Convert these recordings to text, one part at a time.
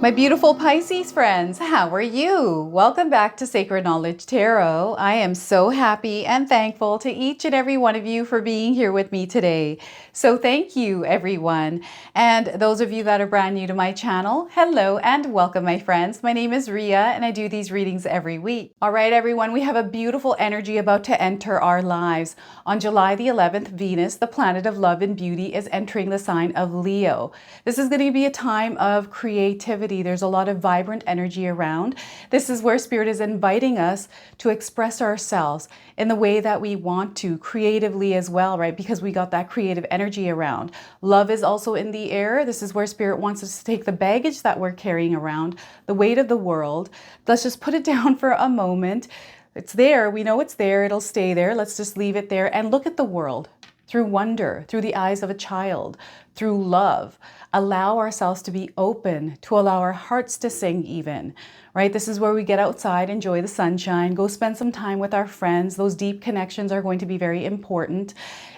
My beautiful Pisces friends, how are you? Welcome back to Sacred Knowledge Tarot. I am so happy and thankful to each and every one of you for being here with me today. So thank you, everyone. And those of you that are brand new to my channel, hello and welcome, my friends. My name is Ria and I do these readings every week. All right, everyone, we have a beautiful energy about to enter our lives. On July the 11th, Venus, the planet of love and beauty, is entering the sign of Leo. This is going to be a time of creativity. There's a lot of vibrant energy around. This is where Spirit is inviting us to express ourselves in the way that we want to, creatively as well, right? Because we got that creative energy around. Love is also in the air. This is where Spirit wants us to take the baggage that we're carrying around, the weight of the world. Let's just put it down for a moment. It's there. We know it's there. It'll stay there. Let's just leave it there and look at the world through wonder, through the eyes of a child, through love. Allow ourselves to be open, to allow our hearts to sing even, right? This is where we get outside, enjoy the sunshine, go spend some time with our friends. Those deep connections are going to be very important.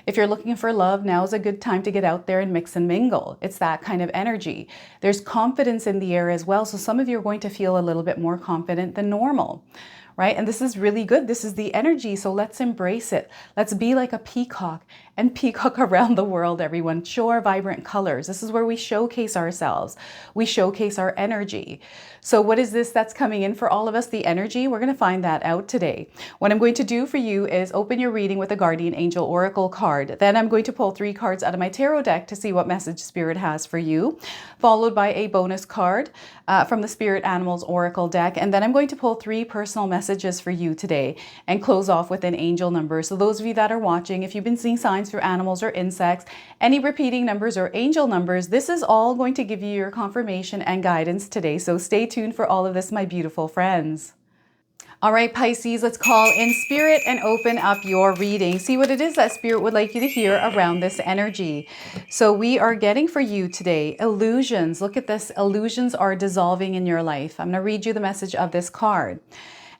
If you're looking for love, now is a good time to get out there and mix and mingle. It's that kind of energy. There's confidence in the air as well. So some of you are going to feel a little bit more confident than normal, right? And this is really good. This is the energy. So let's embrace it. Let's be like a peacock and peacock around the world, everyone. Show our vibrant colors. This is where we showcase ourselves. We showcase our energy. So what is this that's coming in for all of us? The energy? We're going to find that out today. What I'm going to do for you is open your reading with a Guardian Angel Oracle card. Then I'm going to pull 3 cards out of my tarot deck to see what message Spirit has for you, followed by a bonus card from the Spirit Animals Oracle deck. And then I'm going to pull 3 personal messages for you today and close off with an angel number. So those of you that are watching, if you've been seeing signs for animals or insects, any repeating numbers or angel numbers, this is all going to give you your confirmation and guidance today. So stay tuned for all of this, my beautiful friends. All right, Pisces, let's call in Spirit and open up your reading. See what it is that Spirit would like you to hear around this energy. So we are getting for you today illusions. Look at this. Illusions are dissolving in your life. I'm going to read you the message of this card.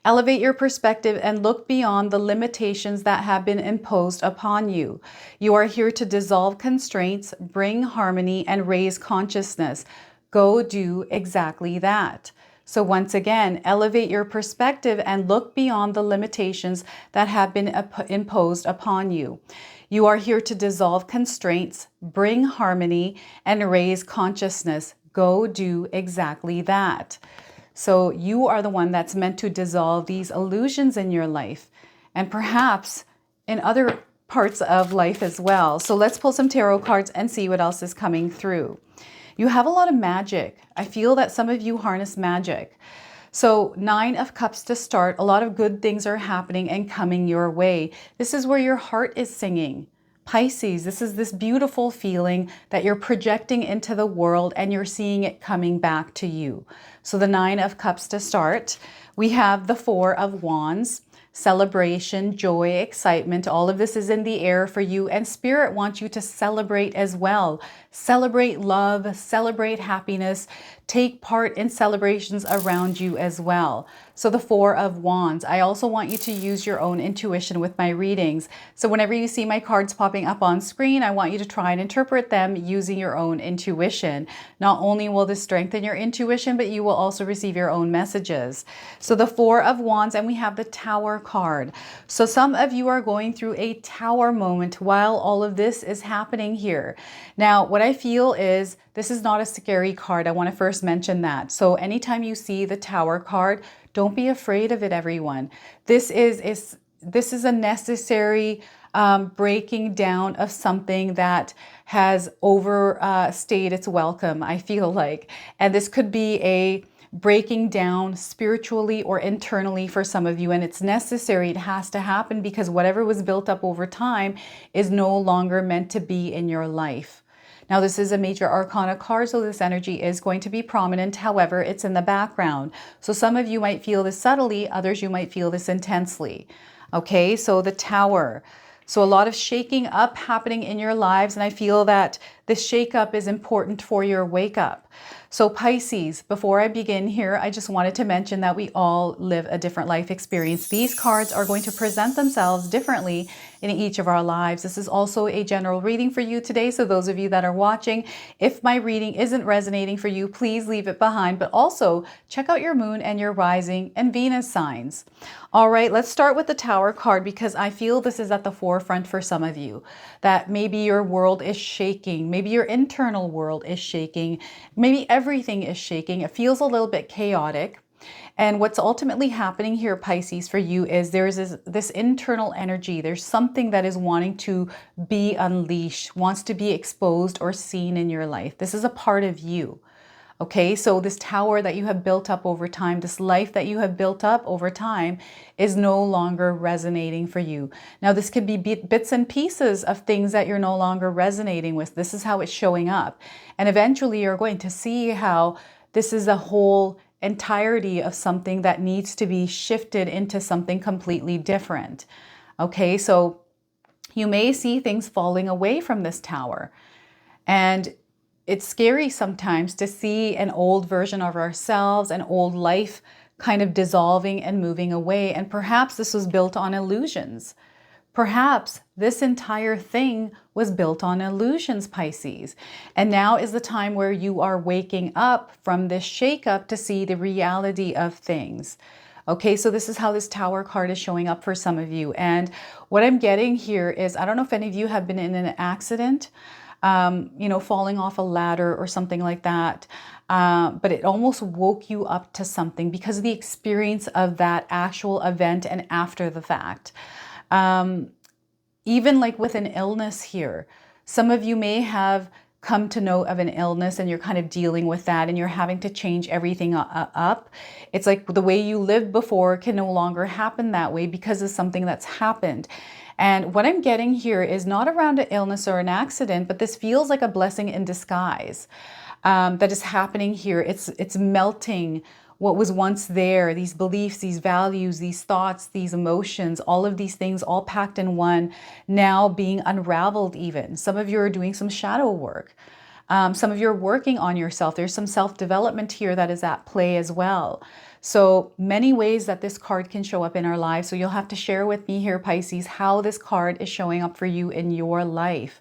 Elevate your perspective and look beyond the limitations that have been imposed upon you. You are here to dissolve constraints, bring harmony, and raise consciousness. Go do exactly that. So once again, elevate your perspective and look beyond the limitations that have been imposed upon you. You are here to dissolve constraints, bring harmony, and raise consciousness. Go do exactly that. So you are the one that's meant to dissolve these illusions in your life and perhaps in other parts of life as well. So let's pull some tarot cards and see what else is coming through. You have a lot of magic. I feel that some of you harness magic. So 9 of Cups to start. A lot of good things are happening and coming your way. This is where your heart is singing. Pisces, this is this beautiful feeling that you're projecting into the world and you're seeing it coming back to you. So the 9 of Cups to start. We have the 4 of Wands. Celebration, joy, excitement, all of this is in the air for you, and Spirit wants you to celebrate as well. Celebrate love, celebrate happiness, take part in celebrations around you as well. So the 4 of Wands. I also want you to use your own intuition with my readings. So whenever you see my cards popping up on screen, I want you to try and interpret them using your own intuition. Not only will this strengthen your intuition, but you will also receive your own messages. So the 4 of Wands, and we have the Tower card. So some of you are going through a tower moment while all of this is happening here. Now, what I feel is this is not a scary card. I want to first mention that. So anytime you see the Tower card, don't be afraid of it, everyone. This is a necessary breaking down of something that has overstayed its welcome, I feel like. And this could be a breaking down spiritually or internally for some of you, and it's necessary. It has to happen because whatever was built up over time is no longer meant to be in your life. Now, this is a major arcana card, so this energy is going to be prominent. However, it's in the background. So some of you might feel this subtly, others you might feel this intensely. Okay, so the Tower. So a lot of shaking up happening in your lives, and I feel that this shake up is important for your wake up. So Pisces, before I begin here, I just wanted to mention that we all live a different life experience. These cards are going to present themselves differently in each of our lives. This is also a general reading for you today. So those of you that are watching, if my reading isn't resonating for you, please leave it behind. But also check out your moon and your rising and Venus signs. All right, let's start with the Tower card because I feel this is at the forefront for some of you. That maybe your world is shaking. Maybe your internal world is shaking. Maybe everything is shaking. It feels a little bit chaotic. And what's ultimately happening here, Pisces, for you is there's this internal energy. There's something that is wanting to be unleashed, wants to be exposed or seen in your life. This is a part of you. Okay, so this tower that you have built up over time, this life that you have built up over time is no longer resonating for you. Now, this could be bits and pieces of things that you're no longer resonating with. This is how it's showing up. And eventually you're going to see how this is a whole entirety of something that needs to be shifted into something completely different. Okay, so you may see things falling away from this tower. And it's scary sometimes to see an old version of ourselves, an old life kind of dissolving and moving away. And perhaps this was built on illusions. Perhaps this entire thing was built on illusions, Pisces. And now is the time where you are waking up from this shakeup to see the reality of things. Okay, so this is how this Tower card is showing up for some of you. And what I'm getting here is, I don't know if any of you have been in an accident, falling off a ladder or something like that. But it almost woke you up to something because of the experience of that actual event and after the fact. Even like with an illness here, some of you may have come to know of an illness and you're kind of dealing with that and you're having to change everything up. It's like the way you lived before can no longer happen that way because of something that's happened. And what I'm getting here is not around an illness or an accident, but this feels like a blessing in disguise that is happening here. It's melting what was once there, these beliefs, these values, these thoughts, these emotions, all of these things all packed in one, now being unraveled even. Some of you are doing some shadow work. Some of you are working on yourself. There's some self-development here that is at play as well. So many ways that this card can show up in our lives. So you'll have to share with me here, Pisces, how this card is showing up for you in your life.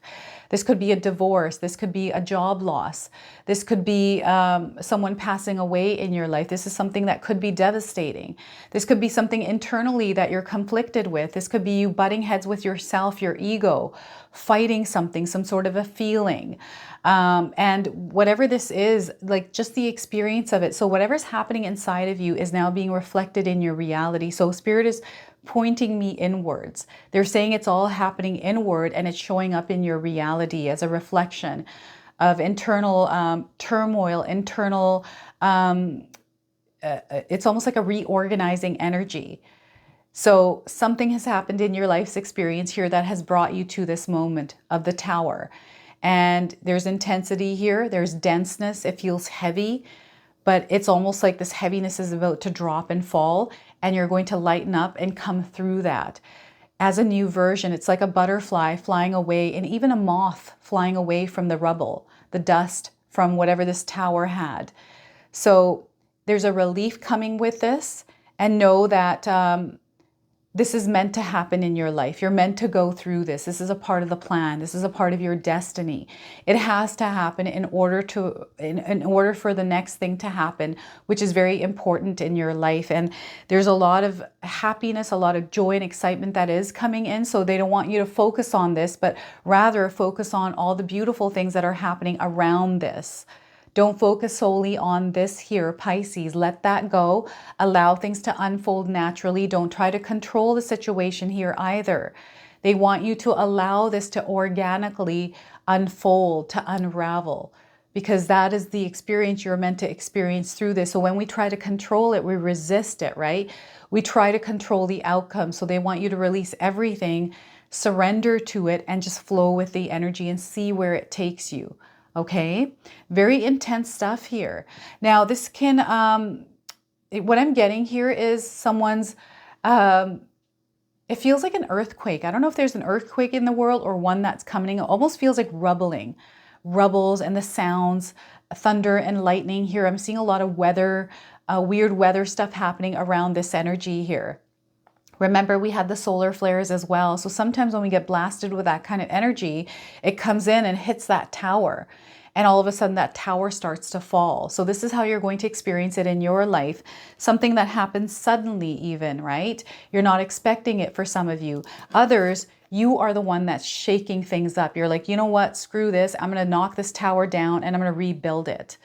This could be a divorce. This could be a job loss. This could be someone passing away in your life. This is something that could be devastating. This could be something internally that you're conflicted with. This could be you butting heads with yourself, your ego, fighting something, some sort of a feeling. And whatever this is, like just the experience of it. So whatever's happening inside of you is now being reflected in your reality. So Spirit is pointing me inwards. They're saying it's all happening inward and it's showing up in your reality as a reflection of internal turmoil, internal, it's almost like a reorganizing energy. So something has happened in your life's experience here that has brought you to this moment of the Tower. And there's intensity here, there's denseness, it feels heavy, but it's almost like this heaviness is about to drop and fall, and you're going to lighten up and come through that. As a new version, it's like a butterfly flying away, and even a moth flying away from the rubble, the dust from whatever this tower had. So there's a relief coming with this, and know that this is meant to happen in your life. You're meant to go through this. This is a part of the plan. This is a part of your destiny. It has to happen in order for the next thing to happen, which is very important in your life. And there's a lot of happiness, a lot of joy and excitement that is coming in. So they don't want you to focus on this, but rather focus on all the beautiful things that are happening around this. Don't focus solely on this here, Pisces. Let that go. Allow things to unfold naturally. Don't try to control the situation here either. They want you to allow this to organically unfold, to unravel, because that is the experience you're meant to experience through this. So when we try to control it, we resist it, right? We try to control the outcome. So they want you to release everything, surrender to it, and just flow with the energy and see where it takes you. Okay, very intense stuff here. Now this can, what I'm getting here is someone's, it feels like an earthquake. I don't know if there's an earthquake in the world or one that's coming. It almost feels like rubbles and the sounds thunder and lightning here. I'm seeing a lot of weather, weird weather stuff happening around this energy here. Remember, we had the solar flares as well. So sometimes when we get blasted with that kind of energy, it comes in and hits that tower. And all of a sudden that tower starts to fall. So this is how you're going to experience it in your life. Something that happens suddenly even, right? You're not expecting it for some of you. Others, you are the one that's shaking things up. You're like, you know what? Screw this. I'm going to knock this tower down and I'm going to rebuild it.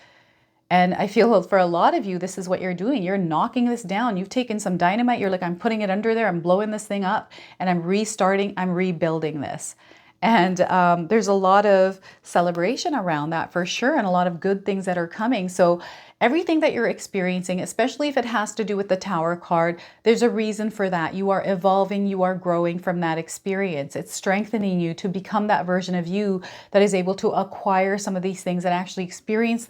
And I feel for a lot of you, this is what you're doing. You're knocking this down. You've taken some dynamite. You're like, I'm putting it under there. I'm blowing this thing up and I'm restarting. I'm rebuilding this. And there's a lot of celebration around that for sure. And a lot of good things that are coming. So everything that you're experiencing, especially if it has to do with the Tower card, there's a reason for that. You are evolving. You are growing from that experience. It's strengthening you to become that version of you that is able to acquire some of these things and actually experience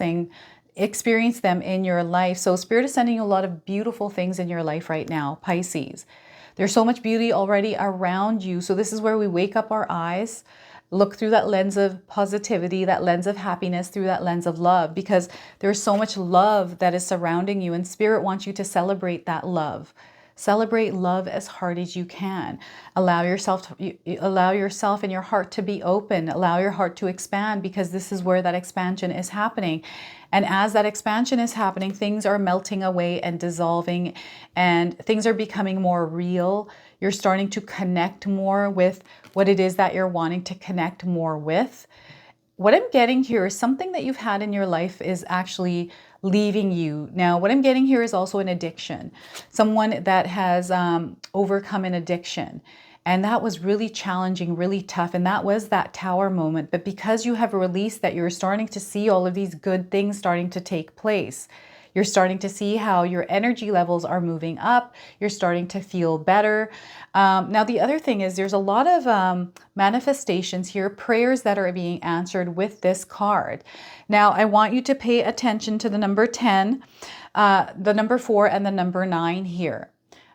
them in your life. So Spirit is sending you a lot of beautiful things in your life right now, Pisces. There's so much beauty already around you. So this is where we wake up our eyes, look through that lens of positivity, that lens of happiness, through that lens of love, because there's so much love that is surrounding you and Spirit wants you to celebrate that love. Celebrate love as hard as you can. Allow yourself and your heart to be open. Allow your heart to expand, because this is where that expansion is happening. And as that expansion is happening, things are melting away and dissolving, and things are becoming more real. You're starting to connect more with what it is that you're wanting to connect more with. What I'm getting here is something that you've had in your life is actually leaving you. Now, what I'm getting here is also an addiction. Someone that has overcome an addiction. And that was really challenging, really tough. And that was that tower moment. But because you have released that, you're starting to see all of these good things starting to take place. You're starting to see how your energy levels are moving up. You're starting to feel better. Now, the other thing is there's a lot of manifestations here, prayers that are being answered with this card. Now, I want you to pay attention to the number 10, the number 4, and the number 9 here.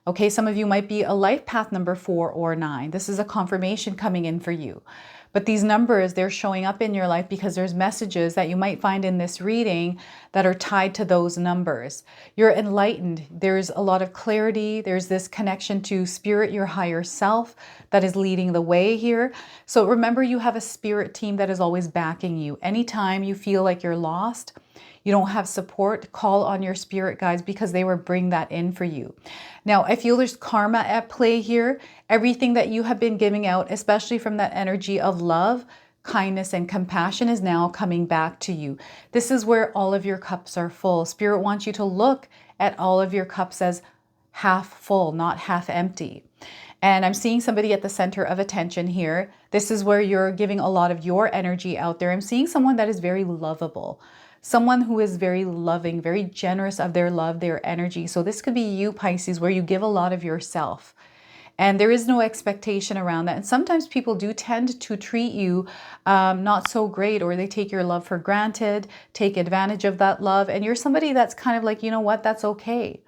Okay, some of you might be a life path number 4 or 9. This is a confirmation coming in for you. But these numbers, they're showing up in your life because there's messages that you might find in this reading that are tied to those numbers. You're enlightened. There's a lot of clarity. There's this connection to Spirit, your higher self, that is leading the way here. So remember, you have a Spirit team that is always backing you. Anytime you feel like you're lost, you don't have support, call on your spirit guides, because they will bring that in for you. Now, I feel there's karma at play here. Everything that you have been giving out, especially from that energy of love, kindness, and compassion, is now coming back to you. This is where all of your cups are full. Spirit wants you to look at all of your cups as half full, not half empty. And I'm seeing somebody at the center of attention here. This is where you're giving a lot of your energy out there. I'm seeing someone that is very lovable. Someone who is very loving, very generous of their love, their energy. So this could be you, Pisces, where you give a lot of yourself. And there is no expectation around that. And sometimes people do tend to treat you not so great, or they take your love for granted, take advantage of that love. And you're somebody that's kind of like, you know what, that's okay.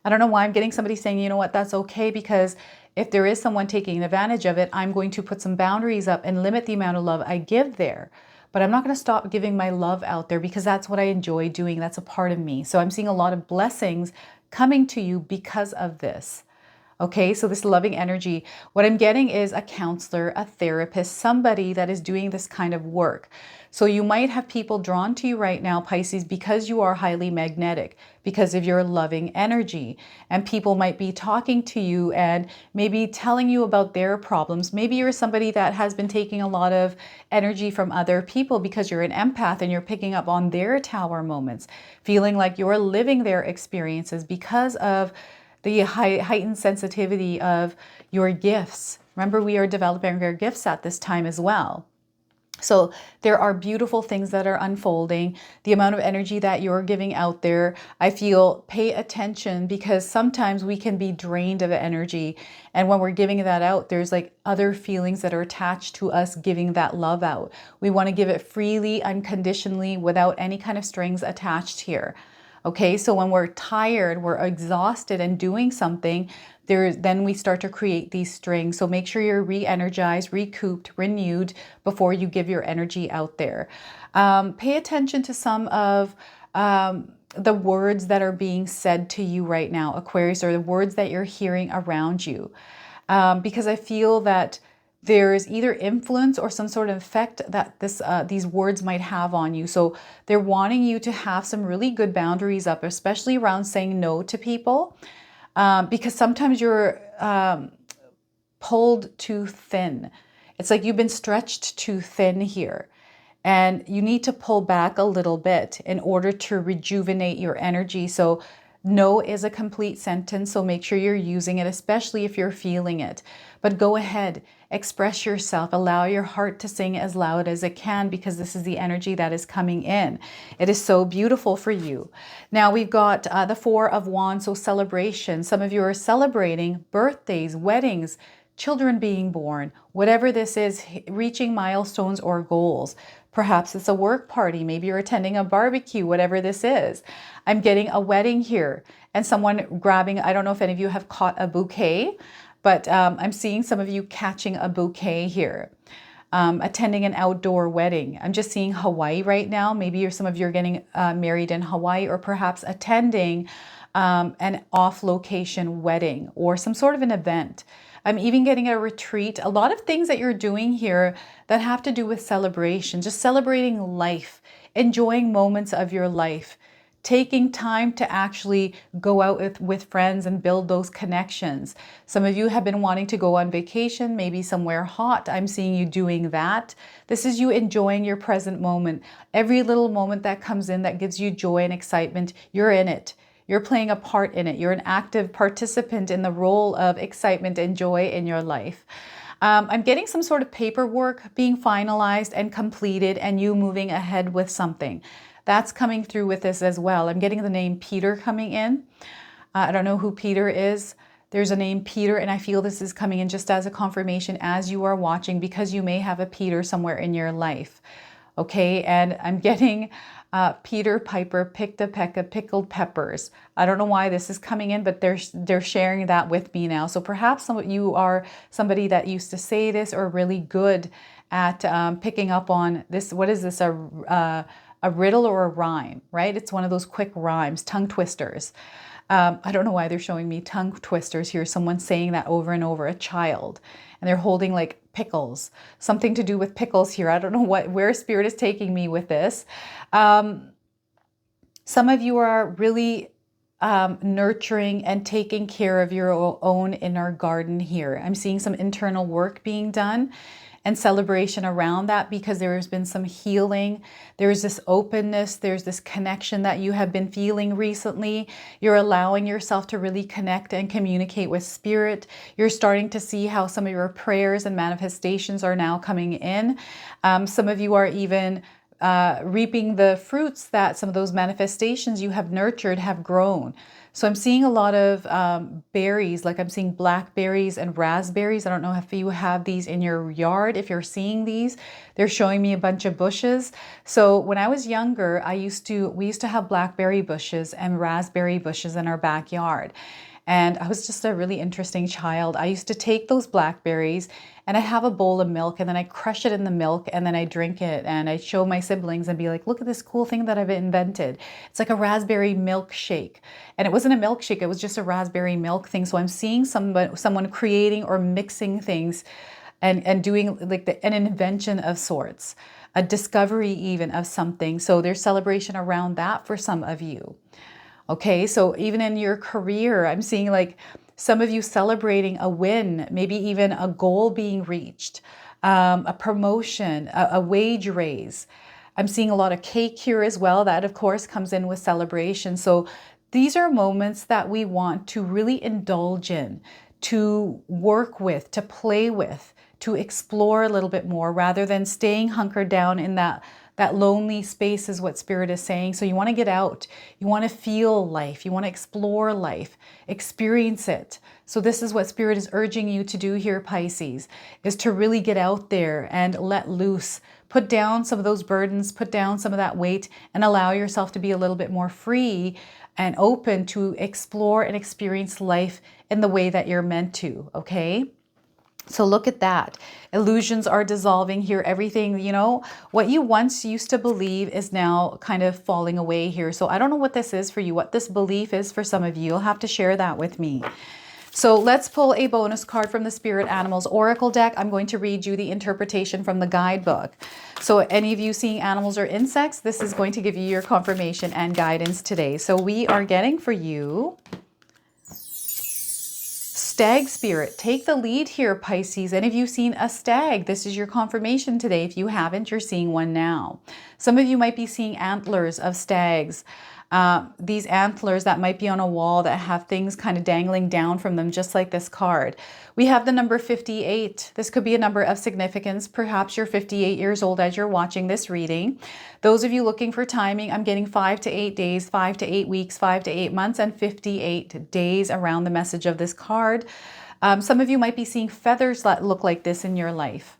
I don't know why I'm getting somebody saying, you know what, that's okay, because if there is someone taking advantage of it, I'm going to put some boundaries up and limit the amount of love I give there. But I'm not going to stop giving my love out there, because that's what I enjoy doing. That's a part of me. So I'm seeing a lot of blessings coming to you because of this. Okay, so this loving energy, what I'm getting is a counselor, a therapist, somebody that is doing this kind of work. So you might have people drawn to you right now, Pisces, because you are highly magnetic, because of your loving energy. And people might be talking to you and maybe telling you about their problems. Maybe you're somebody that has been taking a lot of energy from other people because you're an empath and you're picking up on their tower moments, feeling like you're living their experiences because of the heightened sensitivity of your gifts. Remember, we are developing our gifts at this time as well. So there are beautiful things that are unfolding. The amount of energy that you're giving out there, I feel, pay attention, because sometimes we can be drained of energy. And when we're giving that out, there's like other feelings that are attached to us giving that love out. We want to give it freely, unconditionally, without any kind of strings attached here. Okay, so when we're tired, we're exhausted and doing something, then we start to create these strings. So make sure you're re-energized, recouped, renewed before you give your energy out there. Pay attention to some of the words that are being said to you right now, Aquarius, or the words that you're hearing around you. Because I feel that there is either influence or some sort of effect that these words might have on you. So they're wanting you to have some really good boundaries up, especially around saying no to people, because sometimes you're pulled too thin. It's like you've been stretched too thin here. And you need to pull back a little bit in order to rejuvenate your energy. So no is a complete sentence, so make sure you're using it, especially if you're feeling it. But go ahead, express yourself, allow your heart to sing as loud as it can, because this is the energy that is coming in. It is so beautiful for you. Now we've got the Four of Wands, so celebration. Some of you are celebrating birthdays, weddings, children being born, whatever this is, reaching milestones or goals. Perhaps it's a work party. Maybe you're attending a barbecue, whatever this is. I'm getting a wedding here and someone grabbing, I don't know if any of you have caught a bouquet, but I'm seeing some of you catching a bouquet here. Attending an outdoor wedding. I'm just seeing Hawaii right now. Maybe some of you are getting married in Hawaii, or perhaps attending an off-location wedding or some sort of an event. I'm even getting a retreat. A lot of things that you're doing here that have to do with celebration, just celebrating life, enjoying moments of your life, taking time to actually go out with friends and build those connections. Some of you have been wanting to go on vacation, maybe somewhere hot. I'm seeing you doing that. This is you enjoying your present moment. Every little moment that comes in that gives you joy and excitement, you're in it. You're playing a part in it. You're an active participant in the role of excitement and joy in your life. I'm getting some sort of paperwork being finalized and completed, and you moving ahead with something. That's coming through with this as well. I'm getting the name Peter coming in. I don't know who Peter is. There's a name Peter, and I feel this is coming in just as a confirmation as you are watching, because you may have a Peter somewhere in your life. Okay, and I'm getting Peter Piper picked a peck of pickled peppers. I don't know why this is coming in, but they're sharing that with me now. So perhaps some of you are somebody that used to say this, or really good at picking up on this. What is this? A riddle or a rhyme, right? It's one of those quick rhymes, tongue twisters. I don't know why they're showing me tongue twisters here. Someone saying that over and over, a child, and they're holding like pickles, something to do with pickles here. I don't know where spirit is taking me with this. Some of you are really nurturing and taking care of your own inner garden here. I'm seeing some internal work being done and celebration around that, because there has been some healing. There's this openness. There's this connection that you have been feeling recently. You're allowing yourself to really connect and communicate with spirit. You're starting to see how some of your prayers and manifestations are now coming in. Some of you are even reaping the fruits that some of those manifestations you have nurtured have grown. So I'm seeing a lot of berries, like I'm seeing blackberries and raspberries. I don't know if you have these in your yard. If you're seeing these, they're showing me a bunch of bushes. So when I was younger, we used to have blackberry bushes and raspberry bushes in our backyard. And I was just a really interesting child. I used to take those blackberries and I have a bowl of milk, and then I crush it in the milk, and then I drink it, and I show my siblings and be like, look at this cool thing that I've invented. It's like a raspberry milkshake. And it wasn't a milkshake, it was just a raspberry milk thing. So I'm seeing someone creating or mixing things and doing like an invention of sorts, a discovery even of something. So there's celebration around that for some of you. Okay, so even in your career, I'm seeing like some of you celebrating a win, maybe even a goal being reached, a promotion, a wage raise. I'm seeing a lot of cake here as well. That, of course, comes in with celebration. So these are moments that we want to really indulge in, to work with, to play with, to explore a little bit more, rather than staying hunkered down in that lonely space, is what spirit is saying. So you want to get out. You want to feel life. You want to explore life, experience it. So this is what spirit is urging you to do here, Pisces, is to really get out there and let loose. put down some of those burdens, put down some of that weight, and allow yourself to be a little bit more free and open to explore and experience life in the way that you're meant to, okay? So look at that. Illusions are dissolving here. Everything, you know, what you once used to believe is now kind of falling away here. So I don't know what this is for you, what this belief is for some of you. You'll have to share that with me. So let's pull a bonus card from the Spirit Animals Oracle deck. I'm going to read you the interpretation from the guidebook. So any of you seeing animals or insects, this is going to give you your confirmation and guidance today. So we are getting for you Stag Spirit. Take the lead here, Pisces. Any of you seen a stag? This is your confirmation today. If you haven't, you're seeing one now. Some of you might be seeing antlers of stags. These antlers that might be on a wall that have things kind of dangling down from them, just like this card. We have the number 58. This could be a number of significance. Perhaps you're 58 years old as you're watching this reading. Those of you looking for timing, I'm getting 5 to 8 days, 5 to 8 weeks, 5 to 8 months, and 58 days around the message of this card. Some of you might be seeing feathers that look like this in your life.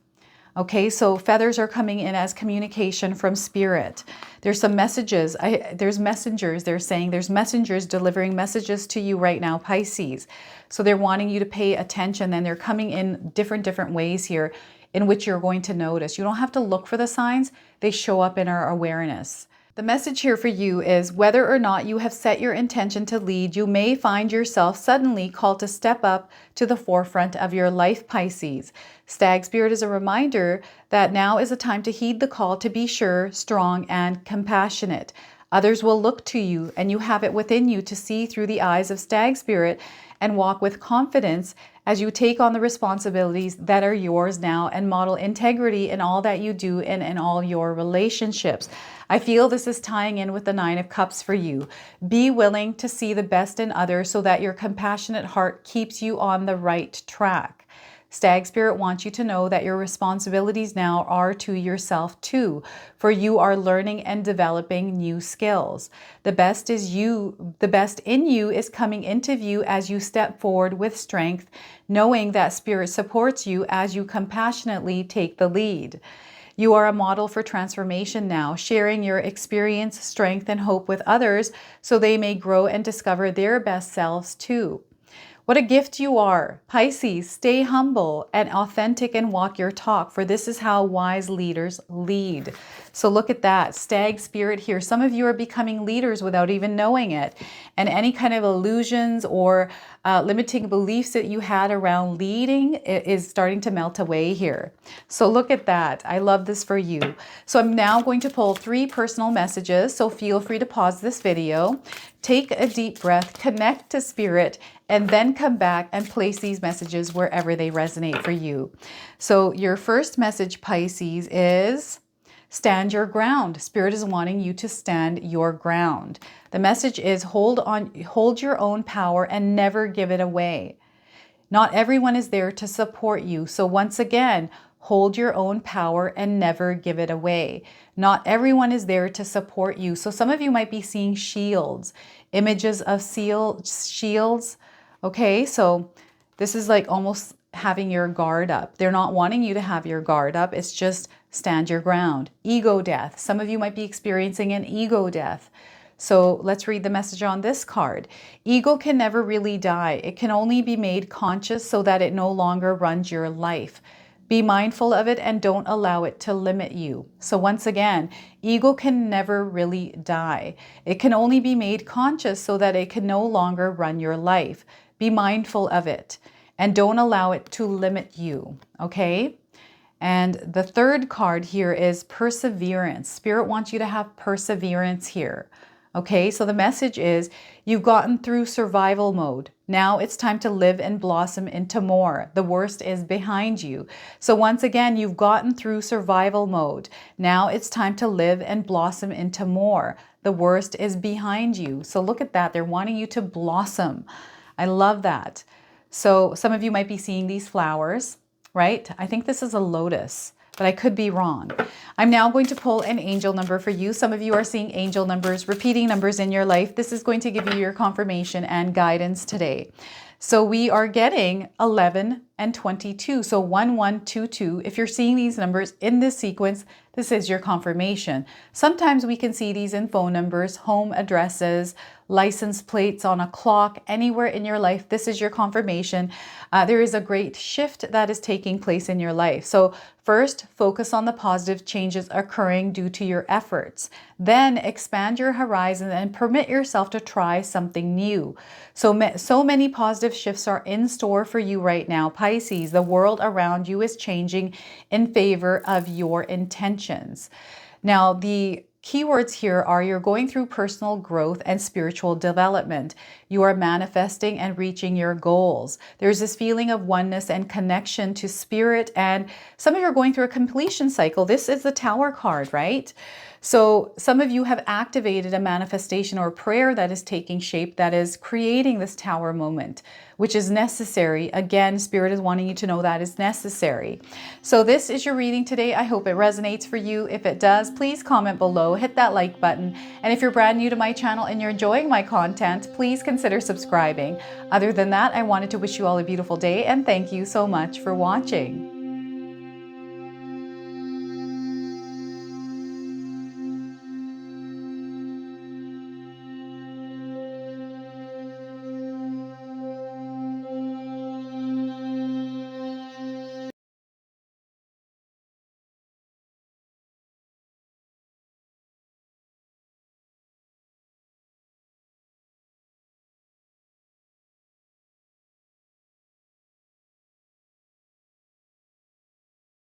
Okay, so feathers are coming in as communication from spirit. There's some messages. There's messengers. They're saying there's messengers delivering messages to you right now, Pisces. So they're wanting you to pay attention, and they're coming in different ways here in which you're going to notice. You don't have to look for the signs. They show up in our awareness. The message here for you is whether or not you have set your intention to lead, you may find yourself suddenly called to step up to the forefront of your life, Pisces. Stag Spirit is a reminder that now is a time to heed the call to be sure, strong, and compassionate. Others will look to you, and you have it within you to see through the eyes of Stag Spirit and walk with confidence as you take on the responsibilities that are yours now and model integrity in all that you do and in all your relationships. I feel this is tying in with the 9 of Cups for you. Be willing to see the best in others so that your compassionate heart keeps you on the right track. Stag Spirit wants you to know that your responsibilities now are to yourself too, for you are learning and developing new skills. The best in you is coming into view as you step forward with strength, knowing that Spirit supports you as you compassionately take the lead. You are a model for transformation now, sharing your experience, strength, and hope with others so they may grow and discover their best selves too. What a gift you are. Pisces, stay humble and authentic and walk your talk, for this is how wise leaders lead. So look at that, Stag Spirit here. Some of you are becoming leaders without even knowing it. And any kind of illusions or limiting beliefs that you had around leading is starting to melt away here. So look at that. I love this for you. So I'm now going to pull 3 personal messages. So feel free to pause this video, take a deep breath, connect to Spirit, and then come back and place these messages wherever they resonate for you. So your first message, Pisces, is stand your ground. Spirit is wanting you to stand your ground. The message is hold your own power and never give it away. Not everyone is there to support you. So once again, hold your own power and never give it away. Not everyone is there to support you. So some of you might be seeing shields, images of shields. Okay, so this is like almost having your guard up. They're not wanting you to have your guard up. It's just stand your ground. Ego death. Some of you might be experiencing an ego death. So let's read the message on this card. Ego can never really die. It can only be made conscious so that it no longer runs your life. Be mindful of it and don't allow it to limit you. So once again, ego can never really die. It can only be made conscious so that it can no longer run your life. Be mindful of it and don't allow it to limit you, okay? And the third card here is perseverance. Spirit wants you to have perseverance here. Okay, so the message is you've gotten through survival mode. Now it's time to live and blossom into more. The worst is behind you. So once again, you've gotten through survival mode. Now it's time to live and blossom into more. The worst is behind you. So look at that. They're wanting you to blossom. I love that. So some of you might be seeing these flowers, right? I think this is a lotus, but I could be wrong. I'm now going to pull an angel number for you. Some of you are seeing angel numbers, repeating numbers in your life. This is going to give you your confirmation and guidance today. So we are getting 11 and 22. So 1122. If you're seeing these numbers in this sequence, this is your confirmation. Sometimes we can see these in phone numbers, home addresses, license plates on a clock, anywhere in your life. This is your confirmation. There is a great shift that is taking place in your life. So first, focus on the positive changes occurring due to your efforts. Then expand your horizon and permit yourself to try something new. So many positive shifts are in store for you right now, Pisces. The world around you is changing in favor of your intentions. Now, the keywords here are you're going through personal growth and spiritual development. You are manifesting and reaching your goals. There's this feeling of oneness and connection to spirit, and some of you are going through a completion cycle. This is the Tower card, right? So some of you have activated a manifestation or prayer that is taking shape, that is creating this Tower moment, which is necessary. Again, Spirit is wanting you to know that is necessary. So this is your reading today. I hope it resonates for you. If it does, please comment below, hit that like button. And if you're brand new to my channel and you're enjoying my content, please consider subscribing. Other than that, I wanted to wish you all a beautiful day and thank you so much for watching.